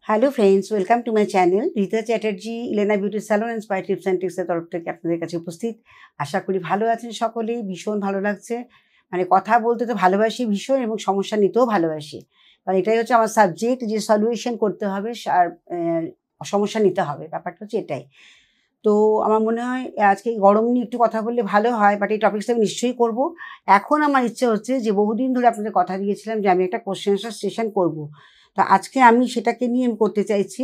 Hello friends, welcome to my channel Rita Chatterjee Elena beauty salon and spa tips and ট্রিক্সের তরফ থেকে আপনাদের কাছে উপস্থিত। আশা করি ভালো আছেন সকলেই। ভীষণ ভালো লাগছে, মানে কথা বলতে তো ভালোবাসি ভীষণ, এবং সমস্যা নিতেও ভালোবাসি, কারণ এটাই হচ্ছে আমার সাবজেক্ট, যে সলিউশন করতে হবে আর সমস্যা নিতে হবে। ব্যাপারটা হচ্ছে এটাই। তো আমার মনে হয় আজকে গরম নিয়ে একটু কথা বললে ভালো হয়, বাট এই টপিকসটা আমি নিশ্চয়ই করবো। এখন আমার ইচ্ছে হচ্ছে যে বহুদিন ধরে আপনাদের কথা দিয়েছিলাম যে আমি একটা কোশ্চেন আনসার সেশন করবো। তো আজকে আমি সেটাকে নিয়ে আমি করতে চাইছি।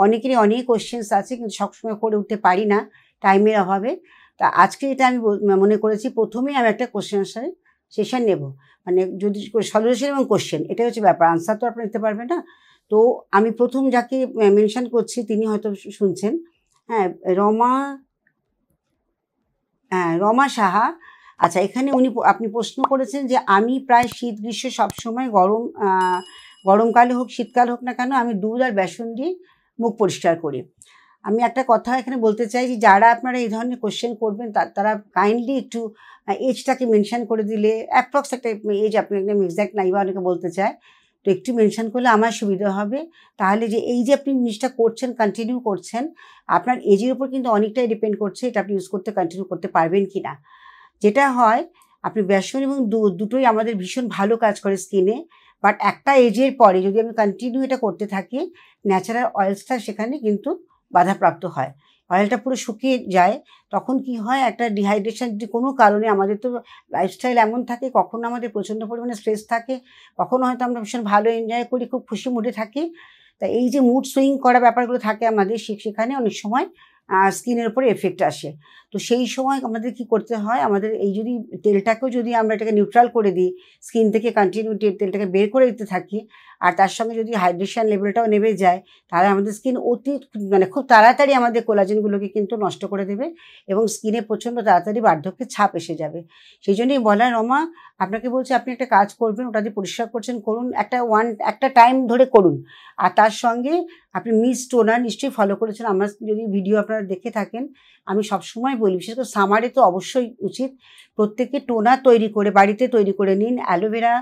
অনেকেরই অনেক কোশ্চেন্স আছে, কিন্তু সবসময় করে উঠতে পারি না টাইমের অভাবে। তা আজকে এটা আমি মনে করেছি প্রথমেই আমি একটা কোশ্চেন আনসার সেশন নেব। মানে যদি সলিউশন এবং কোশ্চেন, এটাই হচ্ছে ব্যাপার, আনসার তো আপনারা নিতে পারবেন না। তো আমি প্রথম যাকে মেনশন করছি তিনি হয়তো শুনছেন। হ্যাঁ, রমা সাহা। আচ্ছা, এখানে আপনি প্রশ্ন করেছেন যে আমি প্রায় শীত গ্রীষ্ম সবসময় গরমকালে হোক শীতকাল হোক না কেন আমি দুধ আর বেসন দিয়ে মুখ পরিষ্কার করি। আমি একটা কথা এখানে বলতে চাই যে যারা আপনারা এই ধরনের কোশ্চেন করবেন তারা কাইন্ডলি একটু এজটাকে মেনশন করে দিলে, অ্যাপ্রক্স একটা এজ, আপনি একদম এক্স্যাক্ট নাই বা অনেকে বলতে চায়, তো একটু মেনশন করলে আমার সুবিধা হবে। তাহলে যে এই যে আপনি জিনিসটা করছেন, কন্টিনিউ করছেন, আপনার এজের উপর কিন্তু অনেকটাই ডিপেন্ড করছে এটা আপনি ইউজ করতে কন্টিনিউ করতে পারবেন কি না। যেটা হয়, আপনি বেসন এবং দুধ দুটোই আমাদের ভীষণ ভালো কাজ করে স্কিনে, বাট একটা এজের পরে যদি আমি কন্টিনিউ এটা করতে থাকি, ন্যাচারাল অয়েলসটা সেখানে কিন্তু বাধাপ্রাপ্ত হয়, অয়েলটা পুরো শুকিয়ে যায়। তখন কি হয়, একটা ডিহাইড্রেশন যদি কোনো কারণে, আমাদের তো লাইফস্টাইল এমন থাকে, কখনো আমাদের প্রচণ্ড পরিমাণে স্ট্রেস থাকে, কখনো হয়তো আমরা ভীষণ ভালো এনজয় করি, খুব খুশি মুডে থাকি। তা এই যে মুড সুইং করা ব্যাপারগুলো থাকে আমাদের, সেখানে অনেক সময় স্কিনের উপরে এফেক্ট আসে। তো সেই সময় আমাদের কি করতে হয়, আমাদের এই যদি তেলটাকেও যদি আমরা এটাকে নিউট্রাল করে দিই, স্কিন থেকে কন্টিনিউ তেলটাকে বের করে দিতে থাকি, আর তার সঙ্গে যদি হাইড্রেশন লেভেলটাও নেমে যায়, তাহলে আমাদের স্কিন খুব তাড়াতাড়ি আমাদের কোলাজেনগুলোকে কিন্তু নষ্ট করে দেবে, এবং স্কিনে প্রচণ্ড তাড়াতাড়ি বার্ধক্যের ছাপ এসে যাবে। সেই জন্যই বলা, রমা আপনাকে বলছি আপনি একটা কাজ করবেন, ওটা দিয়ে পরিষ্কার করছেন, করুন একটা টাইম ধরে করুন। আর তার সঙ্গে আপনি মিস টোনার নিশ্চয়ই ফলো করেছেন, আমার যদি ভিডিও আপনারা দেখে থাকেন, আমি সবসময় বলি, বিশেষ করে সামারে তো অবশ্যই উচিত প্রত্যেকে টোনার তৈরি করে বাড়িতে তৈরি করে নিন। অ্যালোভেরা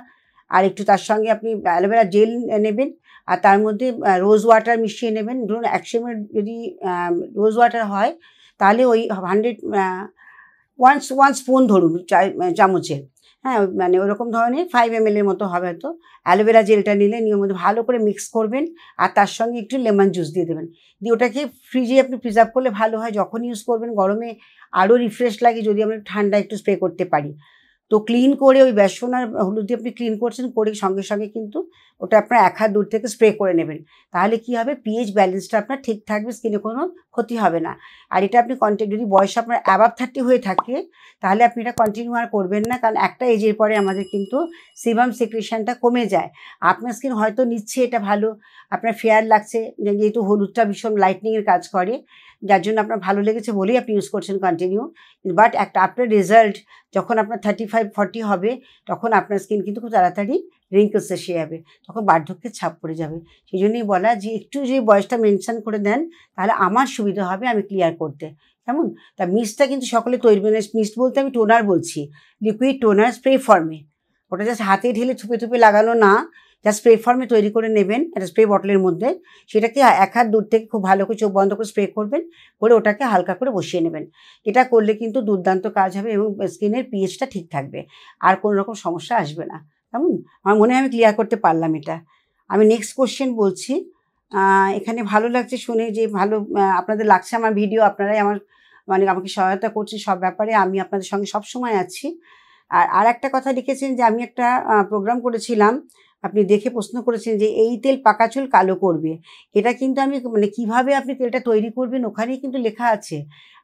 আর একটু তার সঙ্গে আপনি অ্যালোভেরা জেল নেবেন, আর তার মধ্যে রোজ ওয়াটার মিশিয়ে নেবেন। ধরুন 100 ml যদি রোজ ওয়াটার হয়, তাহলে ওই 1 স্পুন ধরুন চামচের, হ্যাঁ, মানে ওরকম ধরনের 5 ml এর মতো হবে হয়তো। অ্যালোভেরা জেলটা নিলে নিয়ম মতো ভালো করে মিক্স করবেন, আর তার সঙ্গে একটু লেমন জুস দিয়ে দেবেন। দিয়ে ওটাকে ফ্রিজে আপনি প্রিজার্ভ করলে ভালো হয়, যখন ইউজ করবেন গরমে আরও রিফ্রেশ লাগে যদি আমরা ঠান্ডা একটু স্প্রে করতে পারি। তো ক্লিন করে ওই বেসন আর হলুদ দিয়ে আপনি ক্লিন করছেন, করে সঙ্গে সঙ্গে কিন্তু ওটা আপনার 1 হাত দূর থেকে স্প্রে করে নেবেন। তাহলে কি হবে, পিএইচ ব্যালেন্সটা আপনার ঠিক থাকবে, স্কিনে কোনো ক্ষতি হবে না। আর এটা আপনি যদি বয়স আপনার অ্যাবাভ 30 হয়ে থাকে, তাহলে আপনি এটা কন্টিনিউ আর করবেন না, কারণ একটা এজের পরে আমাদের কিন্তু সিবাম সিক্রেশনটা কমে যায়। আপনার স্কিন হয়তো নিচ্ছে, এটা ভালো, আপনার ফেয়ার লাগছে, যেহেতু হলুদটা ভীষণ লাইটনিংয়ের কাজ করে, যার জন্য আপনার ভালো লেগেছে বলেই আপনি ইউজ করছেন কন্টিনিউ। বাট একটা আপনার রেজাল্ট যখন আপনার 35-40 হবে, তখন আপনার স্কিন কিন্তু খুব তাড়াতাড়ি রিঙ্কলস এসে যাবে, তখন বার্ধক্যের ছাপ পড়ে যাবে। সেই জন্যই বলা যে একটু যে বয়সটা মেনশন করে দেন, তাহলে আমার সুবিধা হবে আমি ক্লিয়ার করতে। কেমন? তা মিস্টটা কিন্তু সকলে তৈরি, মানে মিস্ট বলতে আমি টোনার বলছি, লিকুইড টোনার স্প্রে ফর্মে। ওটা জাস্ট হাতে ঢেলে থুপে থুপে লাগানো না, জাস্ট স্প্রে ফর্মে তৈরি করে নেবেন একটা স্প্রে বটলের মধ্যে। সেটাকে 1 হাত দূর থেকে খুব ভালো করে চোখ বন্ধ করে স্প্রে করবেন, করে ওটাকে হালকা করে বসিয়ে নেবেন। এটা করলে কিন্তু দুর্দান্ত কাজ হবে, এবং স্কিনের পিএইচটা ঠিক থাকবে, আর কোনো রকম সমস্যা আসবে না। কেমন? আমার মনে হয় আমি ক্লিয়ার করতে পারলাম এটা। আমি নেক্সট কোশ্চেন বলছি। এখানে ভালো লাগছে শুনে যে ভালো আপনাদের লাগছে আমার ভিডিও, আপনারাই মানে আমাকে সহায়তা করছেন সব ব্যাপারে, আমি আপনাদের সঙ্গে সবসময় আছি। আর একটা কথা লিখেছেন যে আমি একটা প্রোগ্রাম করেছিলাম, আপনি দেখে প্রশ্ন করেছেন যে এই তেল পাকা চুল কালো করবে। এটা কিন্তু আমি মানে কীভাবে আপনি তেলটা তৈরি করবেন ওখানেই কিন্তু লেখা আছে।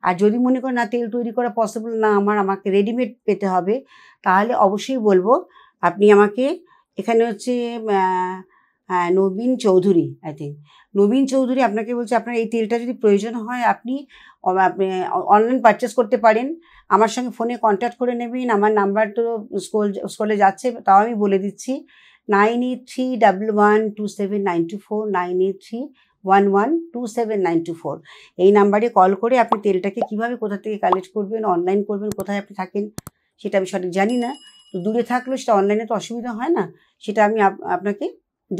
আর যদি মনে করেন না তেল তৈরি করা পসিবল না, আমাকে রেডিমেড পেতে হবে, তাহলে অবশ্যই বলবো আপনি আমাকে, এখানে হচ্ছে হ্যাঁ, নবীন চৌধুরী, আই থিঙ্ক নবীন চৌধুরী, আপনাকে বলছি আপনার এই তেলটা যদি প্রয়োজন হয় আপনি অনলাইন পারচেস করতে পারেন, আমার সঙ্গে ফোনে কন্ট্যাক্ট করে নেবেন। আমার নাম্বার তো স্ক্রলে যাচ্ছে, তাও আমি বলে দিচ্ছি, 9831127924, 9831127924। এই নাম্বারে কল করে আপনি তেলটাকে কীভাবে, কোথা থেকে কালেক্ট করবেন, অনলাইন করবেন, কোথায় আপনি থাকেন সেটা আমি সঠিক জানি না, তো দূরে থাকলেও সেটা অনলাইনে তো অসুবিধা হয় না, সেটা আমি আপনাকে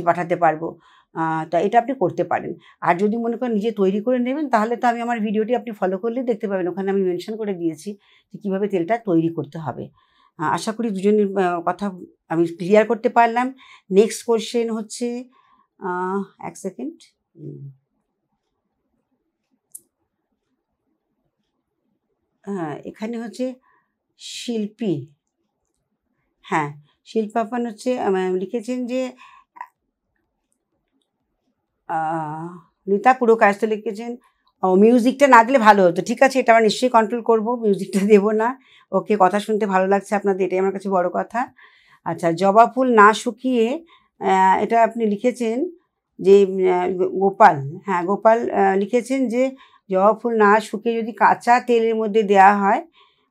পাঠাতে পারবো। তা এটা আপনি করতে পারেন। আর যদি মনে করেন নিজে তৈরি করে নেবেন, তাহলে তো আমি আমার ভিডিওটি আপনি ফলো করলেই দেখতে পাবেন, ওখানে আমি মেনশন করে দিয়েছি যে কীভাবে তেলটা তৈরি করতে হবে। আশা করি দুজনের কথা আমি ক্লিয়ার করতে পারলাম। নেক্সট কোয়েশ্চেন হচ্ছে, এক সেকেন্ড, হ্যাঁ এখানে হচ্ছে শিল্পী, হ্যাঁ শিল্পাপান হচ্ছে লিখেছেন যে রীতা পুরকায়স্থ লিখেছেন, ও মিউজিকটা না দিলে ভালো হতো। ঠিক আছে, এটা আমরা নিশ্চয়ই কন্ট্রোল করব, মিউজিকটা দেবো না। ওকে, কথা শুনতে ভালো লাগছে আপনাদের, এটাই আমার কাছে বড় কথা। আচ্ছা, জবা ফুল না শুকিয়ে, এটা আপনি লিখেছেন যে গোপাল, হ্যাঁ গোপাল লিখেছেন যে জবা ফুল না শুকিয়ে যদি কাঁচা তেলের মধ্যে দেওয়া হয়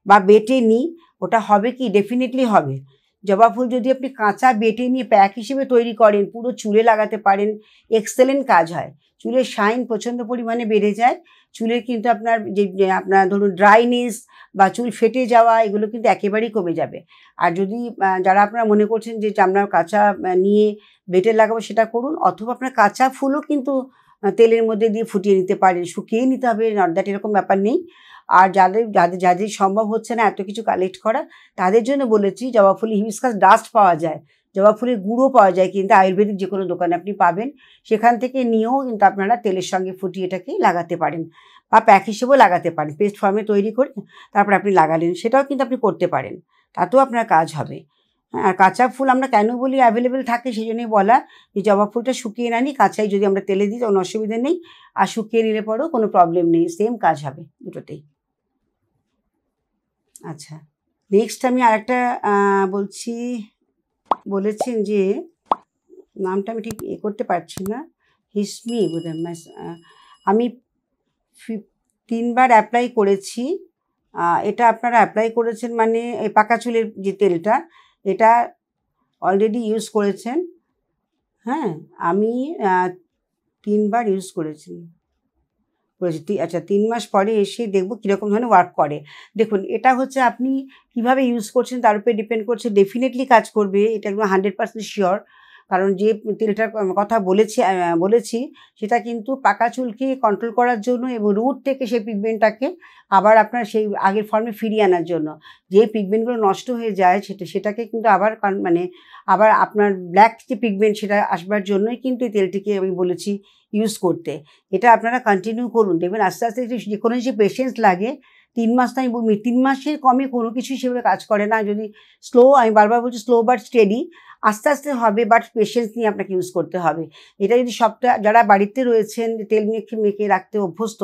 বা বেটে নিই, ওটা হবে কি? ডেফিনেটলি হবে। জবা ফুল যদি আপনি কাঁচা বেটে নিয়ে প্যাক হিসেবে তৈরি করেন, পুরো চুলে লাগাতে পারেন, এক্সেলেন্ট কাজ হয়। চুলের শাইন প্রচণ্ড পরিমাণে বেড়ে যায়। চুলের কিন্তু আপনার যে আপনার ধরুন ড্রাইনেস বা চুল ফেটে যাওয়া, এগুলো কিন্তু একেবারেই কমে যাবে। আর যদি যারা আপনারা মনে করছেন যে আমরা কাঁচা নিয়ে বেটে লাগাবো, সেটা করুন। অথবা আপনার কাঁচা ফুলও কিন্তু তেলের মধ্যে দিয়ে ফুটিয়ে নিতে পারেন, শুকিয়ে নিতে হবে, নট দ্যাট এরকম ব্যাপার নেই। আর যাদের সম্ভব হচ্ছে না এত কিছু কালেক্ট করা, তাদের জন্য বলেছি জবা ফুল হিবিস্কাস ডাস্ট পাওয়া যায়, জবা ফুলের গুঁড়ো পাওয়া যায়, কিন্তু আয়ুর্বেদিক যে কোনো দোকানে আপনি পাবেন, সেখান থেকে নিয়েও কিন্তু আপনারা তেলের সঙ্গে ফুটিয়ে এটাকে লাগাতে পারেন, বা প্যাক হিসেবেও লাগাতে পারেন, পেস্ট ফর্মে তৈরি করে তারপর আপনি লাগালেন, সেটাও কিন্তু আপনি করতে পারেন, তাতেও আপনার কাজ হবে। আর কাঁচা ফুল আমরা কেন বলি অ্যাভেলেবেল থাকে, সেই জন্যই বলা যে জবা ফুলটা শুকিয়ে না নিই, কাঁচাই যদি আমরা তেলে দিই কোনো অসুবিধা নেই, আর শুকিয়ে নিলে পরেও কোনো প্রবলেম নেই, সেম কাজ হবে দুটোতেই। আচ্ছা, নেক্সট আমি আরেকটা বলছি, বলেছেন যে নামটা আমি ঠিক করতে পারছি না, হিসমি বোধহয়, আমি 3বার অ্যাপ্লাই করেছি, এটা আপনারা অ্যাপ্লাই করেছেন মানে এই পাকা চুলের যে তেলটা, এটা অলরেডি ইউজ করেছেন, হ্যাঁ আমি 3বার ইউজ করেছি। আচ্ছা, 3 মাস পরে এসে দেখবো কীরকম ধরনের ওয়ার্ক করে। দেখুন, এটা হচ্ছে আপনি কীভাবে ইউজ করছেন তার উপরে ডিপেন্ড করছে, ডেফিনেটলি কাজ করবে, এটা একদম 100% শিওর। কারণ যে তেলটার কথা বলেছি সেটা কিন্তু পাকা চুলকে কন্ট্রোল করার জন্য এবং রুট থেকে সেই পিগমেন্টটাকে আবার আপনার সেই আগের ফর্মে ফিরিয়ে আনার জন্য। যে পিগমেন্টগুলো নষ্ট হয়ে যায় সেটাকে কিন্তু আবার আবার আপনার ব্ল্যাক যে পিগমেন্ট সেটা আসবার জন্যই কিন্তু এই তেলটিকে আমি বলেছি ইউজ করতে। এটা আপনারা কন্টিনিউ করুন, দেখবেন আস্তে আস্তে যে কোনো যে পেশেন্স লাগে, 3 মাস তো আমি 3 মাসের কমে কোনো কিছুই সেভাবে কাজ করে না। যদি স্লো, আমি বারবার বলছি স্লো বাট স্টেডি, আস্তে আস্তে হবে, বাট পেশেন্স নিয়ে আপনাকে ইউজ করতে হবে। এটা যদি যারা বাড়িতে রয়েছেন তেল মেখে রাখতে অভ্যস্ত,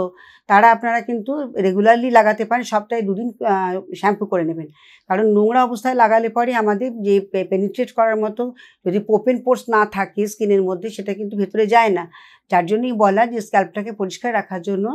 তারা আপনারা কিন্তু রেগুলারলি লাগাতে পারেন, সপ্তাহে 2 দিন শ্যাম্পু করে নেবেন। কারণ নোংরা অবস্থায় লাগালে পরে আমাদের যে পেনিট্রেট করার মতো যদি ওপেন পোর্স না থাকে স্কিনের মধ্যে, সেটা কিন্তু ভেতরে যায় না। যার জন্যই বলা যে স্ক্যাল্পটাকে পরিষ্কার রাখার জন্য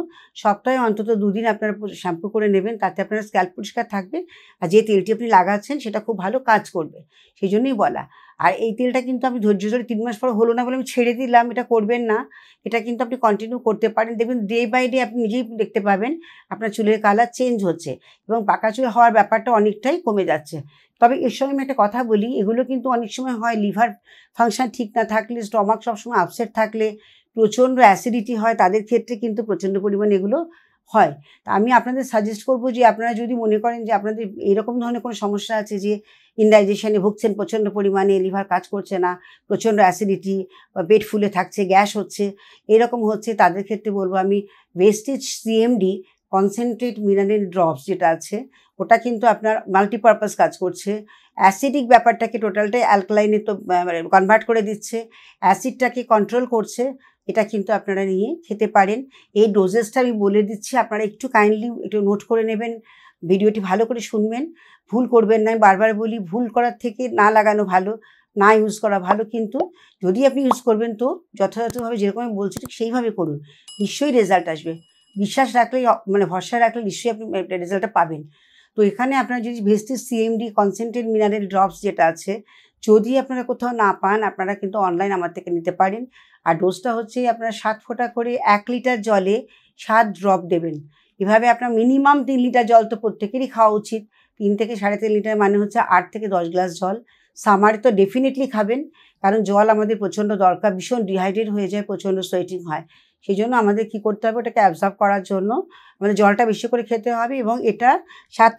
সপ্তাহে অন্তত 2 দিন আপনারা শ্যাম্পু করে নেবেন, তাতে আপনার স্ক্যাল্প পরিষ্কার থাকবে, আর যে তেলটি আপনি লাগাচ্ছেন সেটা খুব ভালো কাজ করবে, সেই জন্যই বলা। আর এই তেলটা কিন্তু আমি ধৈর্য ধরে 3 মাস পর হলো না বলে আমি ছেড়ে দিলাম, এটা করবেন না। এটা কিন্তু আপনি কন্টিনিউ করতে পারেন, দেখবেন ডে বাই ডে আপনি নিজেই দেখতে পাবেন আপনার চুলের কালার চেঞ্জ হচ্ছে এবং পাকা চুল হওয়ার ব্যাপারটা অনেকটাই কমে যাচ্ছে। তবে এর সঙ্গে আমি একটা কথা বলি, এগুলো কিন্তু অনেক সময় হয় লিভার ফাংশন ঠিক না থাকলে, স্টমাক সবসময় আপসেট থাকলে, প্রচণ্ড অ্যাসিডিটি হয়, তাদের ক্ষেত্রে কিন্তু প্রচণ্ড পরিমাণে এগুলো হয়। তা আমি আপনাদের সাজেস্ট করবো যে আপনারা যদি মনে করেন যে আপনাদের এরকম ধরনের কোনো সমস্যা আছে, যে ইনডাইজেশনে ভুগছেন প্রচণ্ড পরিমাণে, লিভার কাজ করছে না, প্রচণ্ড অ্যাসিডিটি, পেট ফুলে থাকছে, গ্যাস হচ্ছে, এরকম হচ্ছে, তাদের ক্ষেত্রে বলবো আমি Vestige CMD concentrate mineral drops যেটা আছে, ওটা কিন্তু আপনার মাল্টিপারপাস কাজ করছে। অ্যাসিডিক ব্যাপারটাকে টোটালটাই অ্যালকালাইনে তো কনভার্ট করে দিচ্ছে, অ্যাসিডটাকে কন্ট্রোল করছে, এটা কিন্তু আপনারা নিয়ে খেতে পারেন। এই ডোজেসটা আমি বলে দিচ্ছি, আপনারা একটু কাইন্ডলি একটু নোট করে নেবেন, ভিডিওটি ভালো করে শুনবেন, ভুল করবেন না। বারবার বলি, ভুল করার থেকে না লাগানো ভালো, না ইউজ করা ভালো, কিন্তু যদি আপনি ইউজ করবেন তো যথাযথভাবে যেরকম আমি বলছি ঠিক সেইভাবে করুন, নিশ্চয়ই রেজাল্ট আসবে। বিশ্বাস রাখলে, মানে ভরসা রাখলে নিশ্চয়ই আপনি রেজাল্টটা পাবেন। তো এখানে আপনারা যদি Vestige CMD concentrate mineral drops যেটা আছে, যদি আপনারা কোথাও না পান, আপনারা কিন্তু অনলাইন আমার থেকে নিতে পারেন। আর ডোজটা হচ্ছে আপনারা 7 ফোঁটা করে 1 লিটার জলে 7 ড্রপ দেবেন। এভাবে আপনার মিনিমাম 3 লিটার জল তো প্রত্যেকেরই খাওয়া উচিত। 3 থেকে 3.5 লিটার মানে হচ্ছে 8 থেকে 10 গ্লাস জল। সামারে তো ডেফিনেটলি খাবেন, কারণ জল আমাদের প্রচণ্ড দরকার, ভীষণ ডিহাইড্রেট হয়ে যায়, প্রচণ্ড সোয়েটিং হয়। সেই জন্য আমাদের কী করতে হবে, ওটাকে অ্যাবজর্ব করার জন্য আমাদের জলটা বেশি করে খেতে হবে। এবং এটা 7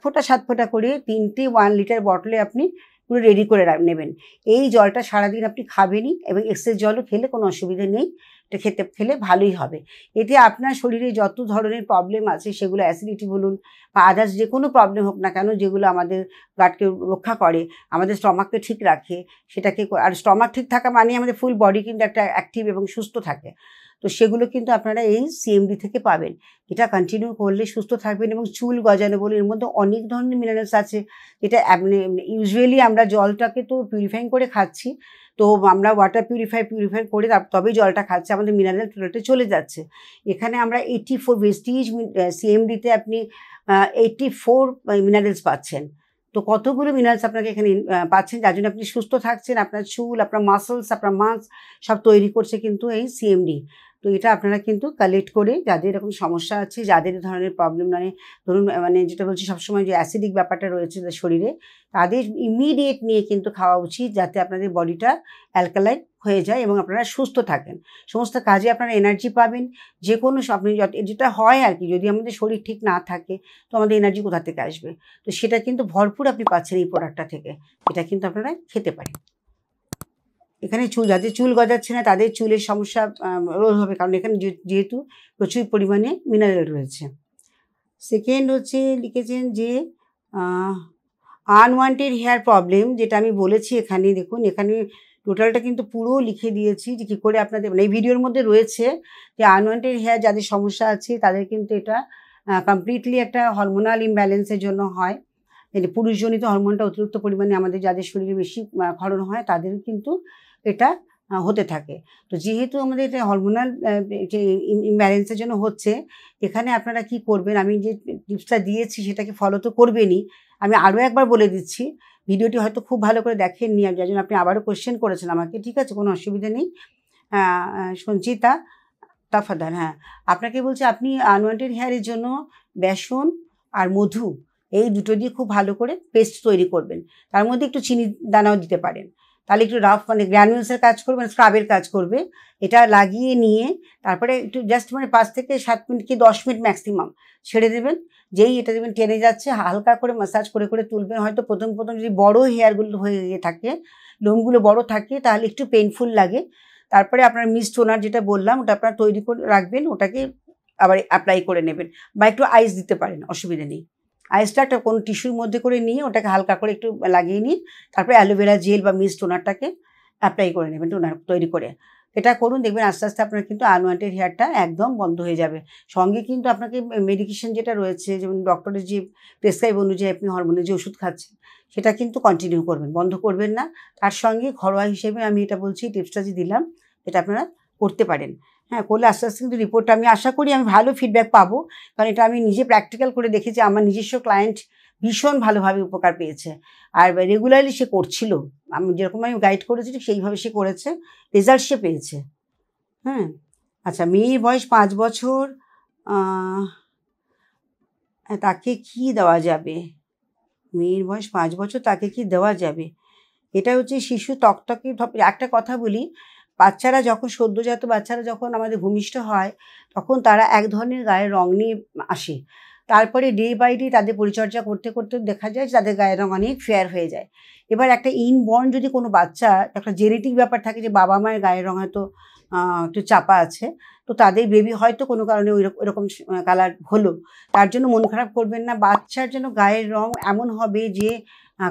ফোঁটা করে 3টে 1 লিটার বটলে আপনি পুরো রেডি করে নেবেন। এই জলটা সারাদিন আপনি খাবেনই, এবং এক্সেস জলও খেলে কোনো অসুবিধা নেই, এটা খেলে ভালোই হবে। এতে আপনার শরীরে যত ধরনের প্রবলেম আছে, সেগুলো অ্যাসিডিটি বলুন বা আদার্স যে কোনো প্রবলেম হোক না কেন, যেগুলো আমাদের গাটকে রক্ষা করে, আমাদের স্টমাককে ঠিক রাখে, সেটাকে, আর স্টমাক ঠিক থাকা মানে আমাদের ফুল বডি কিন্তু একটা অ্যাক্টিভ এবং সুস্থ থাকে। তো সেগুলো কিন্তু আপনারা এই সিএমডি থেকে পাবেন। এটা কন্টিনিউ করলে সুস্থ থাকবেন। এবং চুল গজানো বলে, এর মধ্যে অনেক ধরনের মিনারেলস আছে, যেটা ইউজুয়ালি আমরা জলটাকে তো পিউরিফাইং করে খাচ্ছি, তো আমরা ওয়াটার পিউরিফাই করে তবেই জলটা খাচ্ছি, আমাদের মিনারেল টোটালটা চলে যাচ্ছে। এখানে আমরা 84 ভেস্টিজ সিএমডিতে আপনি 84 মিনারেলস পাচ্ছেন। তো কতগুলো মিনারেলস আপনাকে এখানে পাচ্ছেন, যার জন্য আপনি সুস্থ থাকছেন। আপনার চুল, আপনার মাসলস, আপনার মাংস সব তৈরি করছে কিন্তু এই সিএমডি। তো এটা আপনারা কিন্তু কালেক্ট করে, যাদের এরকম সমস্যা আছে, যাদের ধরনের প্রবলেম, মানে ধরুন যেটা বলছি সবসময়, যে অ্যাসিডিক ব্যাপারটা রয়েছে তাদের শরীরে, তাদের ইমিডিয়েট নিয়ে কিন্তু খাওয়া উচিত, যাতে আপনাদের বডিটা অ্যালকালাইন হয়ে যায় এবং আপনারা সুস্থ থাকেন। সমস্ত কাজে আপনারা এনার্জি পাবেন। যে কোনো আপনি যেটা হয় আর কি, যদি আমাদের শরীর ঠিক না থাকে, তো আমাদের এনার্জি কোথা থেকে আসবে? তো সেটা কিন্তু ভরপুর আপনি পাচ্ছেন এই প্রোডাক্টটা থেকে। এটা কিন্তু আপনারা খেতে পারেন। এখানে যাদের চুল গজাচ্ছে না, তাদের চুলের সমস্যা রোধ হবে, কারণ এখানে যেহেতু প্রচুর পরিমাণে মিনারেল রয়েছে। সেকেন্ড হচ্ছে লিখেছেন যে আনওয়ান্টেড হেয়ার প্রবলেম, যেটা আমি বলেছি এখানে দেখুন, এখানে টোটালটা কিন্তু পুরো লিখে দিয়েছি যে কী করে আপনাদের, এই ভিডিওর মধ্যে রয়েছে যে আনওয়ান্টেড হেয়ার যাদের সমস্যা আছে, তাদের কিন্তু এটা কমপ্লিটলি একটা হরমোনাল ইমব্যালেন্সের জন্য হয়। এই পুরুষজনিত হরমোনটা অতিরিক্ত পরিমাণে আমাদের যাদের শরীরে বেশি ক্ষরণ হয়, তাদের কিন্তু এটা হতে থাকে। তো যেহেতু আমাদের এটা হরমোনাল যে ইমব্যালেন্সের জন্য হচ্ছে, এখানে আপনারা কি করবেন, আমি যে টিপসটা দিয়েছি সেটাকে ফলো তো করবেনই। আমি আরও একবার বলে দিচ্ছি, ভিডিওটি হয়তো খুব ভালো করে দেখেননি, আর যার জন্য আপনি আবারও কোয়েশ্চেন করেছেন আমাকে, ঠিক আছে, কোনো অসুবিধা নেই। সঞ্চিতা তাফাদার, হ্যাঁ, আপনাকে বলছি, আপনি আনওয়ান্টেড হেয়ারের জন্য বেসন আর মধু, এই দুটো দিয়ে খুব ভালো করে পেস্ট তৈরি করবেন। তার মধ্যে একটু চিনি দানাও দিতে পারেন, তাহলে একটু রাফ, মানে গ্র্যানুলসের কাজ করবে, মানে স্ক্রাবের কাজ করবে। এটা লাগিয়ে নিয়ে তারপরে একটু জাস্ট 5 থেকে 7 মিনিট কি 10 মিনিট ম্যাক্সিমাম ছেড়ে দেবেন। যেই এটা দেবেন টেনে যাচ্ছে, হালকা করে ম্যাসাজ করে তুলবেন। হয়তো প্রথম যদি বড় হেয়ারগুলো হয়ে থাকে, লোমগুলো বড় থাকে, তাহলে একটু পেইনফুল লাগে। তারপরে আপনার মিস্ট টোনার যেটা বললাম, ওটা আপনারা তৈরি করে রাখবেন, ওটাকে আবার অ্যাপ্লাই করে নেবেন, বা একটু আইস দিতে পারেন, অসুবিধা নেই। আইসটা একটা কোনো টিস্যুর মধ্যে করে নিয়ে ওটাকে হালকা করে একটু লাগিয়ে নিন, তারপরে অ্যালোভেরা জেল বা মিস্ট টোনারটাকে অ্যাপ্লাই করে নেবেন, টোনার তৈরি করে। এটা করুন, দেখবেন আস্তে আস্তে আপনার কিন্তু আনওয়ান্টেড হেয়ারটা একদম বন্ধ হয়ে যাবে। সঙ্গে কিন্তু আপনাকে মেডিকেশন যেটা রয়েছে, যেমন ডক্টরের যে প্রেসক্রাইব অনুযায়ী আপনি হরমোনের যে ওষুধ খাচ্ছেন, সেটা কিন্তু কন্টিনিউ করবেন, বন্ধ করবেন না। তার সঙ্গে ঘরোয়া হিসেবে আমি এটা বলছি, টিপসটা যে দিলাম, এটা আপনারা করতে পারেন। হ্যাঁ, করলে আস্তে আস্তে কিন্তু রিপোর্টটা আমি আশা করি আমি ভালো ফিডব্যাক পাবো, কারণ এটা আমি নিজে প্র্যাকটিক্যাল করে দেখেছি। আমার নিজস্ব ক্লায়েন্ট ভীষণ ভালোভাবে উপকার পেয়েছে, আর রেগুলারলি সে করছিল। আমি যেরকম আমি গাইড করেছি ঠিক সেইভাবে সে করেছে, রেজাল্ট সে পেয়েছে। হ্যাঁ, আচ্ছা, মেয়ের বয়স 5 বছর, তাকে কি দেওয়া যাবে? মেয়ের বয়স 5 বছর, তাকে কি দেওয়া যাবে? এটা হচ্ছে শিশু তকতকে। একটা কথা বলি, বাচ্চারা যখন, সদ্যজাত বাচ্চারা যখন আমাদের ভূমিষ্ঠ হয়, তখন তারা এক ধরনের গায়ের রং নিয়ে আসে। তারপরে ডে বাই ডে তাদের পরিচর্যা করতে দেখা যায় তাদের গায়ের রং অনেক ফেয়ার হয়ে যায়। এবার একটা ইনবর্ন যদি কোনো বাচ্চা, একটা জেনেটিক ব্যাপার থাকে যে বাবা মায়ের গায়ের রং হয়তো একটু চাপা আছে, তো তাদের বেবি হয়তো কোনো কারণে ওইরকম কালার হলো, তার জন্য মন খারাপ করবেন না। বাচ্চার জন্য গায়ের রং এমন হবে যে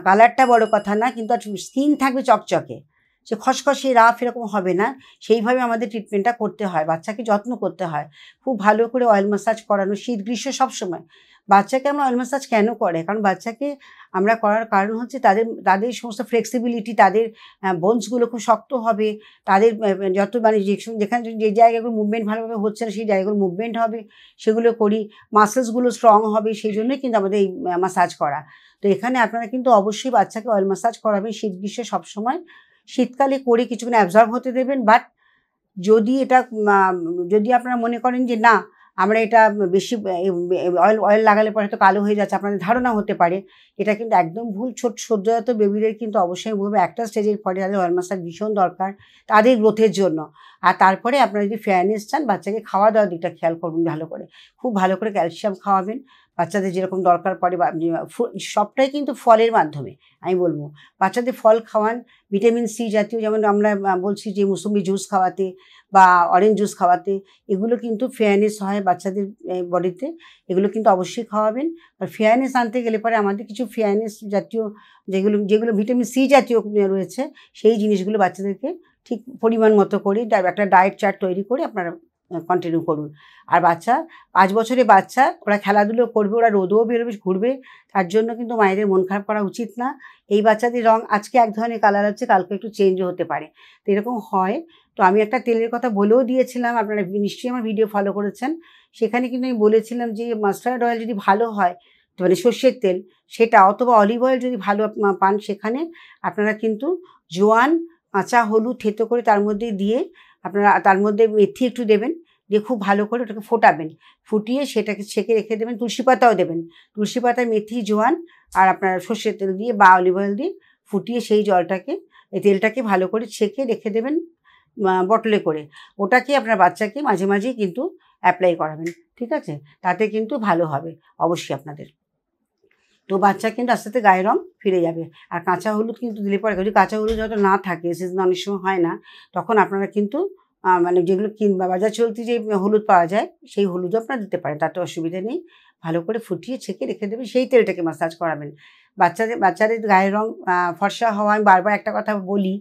কালারটা বড় কথা না, কিন্তু স্কিন থাকবে চকচকে, সে খসখসে রাফ এরকম হবে না। সেইভাবে আমাদের ট্রিটমেন্টটা করতে হয়, বাচ্চাকে যত্ন করতে হয়, খুব ভালো করে অয়েল ম্যাসাজ করানো, শীত গ্রীষ্ম সবসময়। বাচ্চাকে আমরা অয়েল ম্যাসাজ কেন করে? কারণ বাচ্চাকে আমরা করার কারণ হচ্ছে তাদের সমস্ত ফ্লেক্সিবিলিটি, তাদের বোনসগুলো খুব শক্ত হবে, তাদের যত যেখানে যে জায়গাগুলো মুভমেন্ট ভালোভাবে হচ্ছে না, সেই জায়গাগুলো মুভমেন্ট হবে, সেগুলো করি। মাসেলসগুলো স্ট্রং হবে, সেই জন্যই কিন্তু আমাদের এই ম্যাসাজ করা। তো এখানে আপনারা কিন্তু অবশ্যই বাচ্চাকে অয়েল ম্যাসাজ করাবেন শীত গ্রীষ্মে সবসময়। শীতকালে করে কিছুক্ষণ অ্যাবজর্ব হতে দেবেন, বাট যদি আপনারা মনে করেন যে না, আমরা এটা বেশি অয়েল লাগালে পরে হয়তো কালো হয়ে যাচ্ছে, আপনাদের ধারণা হতে পারে। এটা কিন্তু একদম ভুল। সদ্যোজাত বেবিদের কিন্তু অবশ্যই বলবো একটা স্টেজের পরে তাদের অয়েল মাসাজ ভীষণ দরকার তাদের গ্রোথের জন্য। আর তারপরে আপনারা যদি ফেয়ারনেস চান, বাচ্চাকে খাওয়া দাওয়ার দিকটা খেয়াল করবেন ভালো করে, খুব ভালো করে ক্যালসিয়াম খাওয়াবেন। বাচ্চাদের যেরকম দরকার পড়ে সবটাই কিন্তু ফলের মাধ্যমে আমি বলবো। বাচ্চাদের ফল খাওয়ান, ভিটামিন সি জাতীয়, যেমন আমরা বলছি যে মুসুম্বি জুস খাওয়াতে বা অরেঞ্জ জুস খাওয়াতে, এগুলো কিন্তু ফেয়ারনেস হয় বাচ্চাদের বডিতে, এগুলো কিন্তু অবশ্যই খাওয়াবেন। আর ফেয়ারনেস আনতে গেলে পরে আমাদের কিছু ফেয়ারনেস জাতীয় যেগুলো ভিটামিন সি জাতীয় রয়েছে, সেই জিনিসগুলো বাচ্চাদেরকে ঠিক পরিমাণ মতো করে একটা ডায়েট চার্ট তৈরি করে আপনারা কন্টিনিউ করুন। আর বাচ্চা 5 বছরের বাচ্চা, ওরা খেলাধুলো করবে, ওরা রোদেও বেরোবে, ঘুরবে, তার জন্য কিন্তু মায়েদের মন খারাপ করা উচিত না। এই বাচ্চাদের রং আজকে এক ধরনের কালার হচ্ছে, কালকে একটু চেঞ্জও হতে পারে, তো এরকম হয়। তো আমি একটা তেলের কথা বলেও দিয়েছিলাম, আপনারা নিশ্চয়ই আমার ভিডিও ফলো করেছেন। সেখানে কিন্তু আমি বলেছিলাম যে মাস্টার্ড অয়েল যদি ভালো হয়, মানে সর্ষের তেল, সেটা অথবা অলিভ অয়েল যদি ভালো পান, সেখানে আপনারা কিন্তু জোয়ান, কাঁচা হলুদ থেতো করে তার মধ্যে দিয়ে, আপনারা তার মধ্যে মেথি একটু দেবেন, দিয়ে খুব ভালো করে ওটাকে ফোটাবেন, ফুটিয়ে সেটাকে ছেঁকে রেখে দেবেন। তুলসী পাতাও দেবেন, তুলসী পাতা, মেথি, জোয়ান আর আপনার সর্ষের তেল দিয়ে বা অলিভ অয়েল দিয়ে ফুটিয়ে সেই জলটাকে, এই তেলটাকে ভালো করে ছেঁকে রেখে দেবেন বটলে করে। ওটাকে আপনার বাচ্চাকে মাঝে মাঝেই কিন্তু অ্যাপ্লাই করাবেন, ঠিক আছে? তাতে কিন্তু ভালো হবে অবশ্যই আপনাদের। তো বাচ্চা কিন্তু আস্তে আস্তে গায়ের রং ফিরে যাবে। আর কাঁচা হলুদ কিন্তু দিলে পরে, যদি কাঁচা হলুদ হয়তো না থাকে, সিজন অনেক সময় হয় না, তখন আপনারা কিন্তু মানে যেগুলো কিনবা বাজার চলতি যে হলুদ পাওয়া যায়, সেই হলুদও আপনারা দিতে পারেন, তাতে অসুবিধা নেই। ভালো করে ফুটিয়ে ছেঁকে রেখে দেবেন, সেই তেলটাকে মাসাজ করাবেন। বাচ্চাদের গায়ের রং ফর্সা হওয়া, আমি বারবার একটা কথা বলি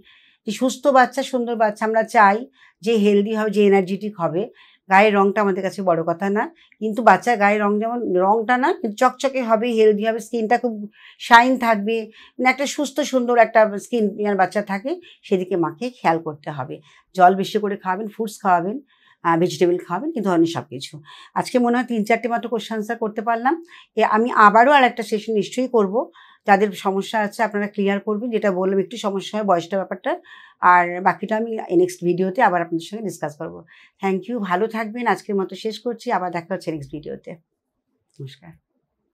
যে সুস্থ বাচ্চা, সুন্দর বাচ্চা আমরা চাই যে হেলদি হবে, যে এনার্জেটিক হবে। গায়ের রংটা আমাদের কাছে বড় কথা না, কিন্তু বাচ্চার গায়ের রং যেমন রংটা না, কিন্তু চকচকে হবে, হেলদি হবে, স্কিনটা খুব শাইন থাকবে, মানে একটা সুস্থ সুন্দর একটা স্কিন বাচ্চা থাকে, সেদিকে মাকে খেয়াল করতে হবে। জল বেশি করে খাওয়াবেন, ফ্রুটস খাওয়াবেন, ভেজিটেবল খাওয়াবেন, কিন্তু ধরনের সব কিছু। আজকে মনে হয় 3-4টে মাত্র কোশ্চেন আনসার করতে পারলাম। আমি আবারও আর একটা সেশন নিশ্চয়ই করব। যাদের সমস্যা আছে আপনারা ক্লিয়ার করবেন, যেটা বললাম একটু সমস্যা হয় বয়সটা ব্যাপারটা, আর বাকিটা আমি নেক্সট ভিডিওতে আবার আপনাদের সঙ্গে ডিসকাস করব। থ্যাংক ইউ, ভালো থাকবেন। আজকের মতো শেষ করছি, আবার দেখা হচ্ছে নেক্সট ভিডিওতে। নমস্কার।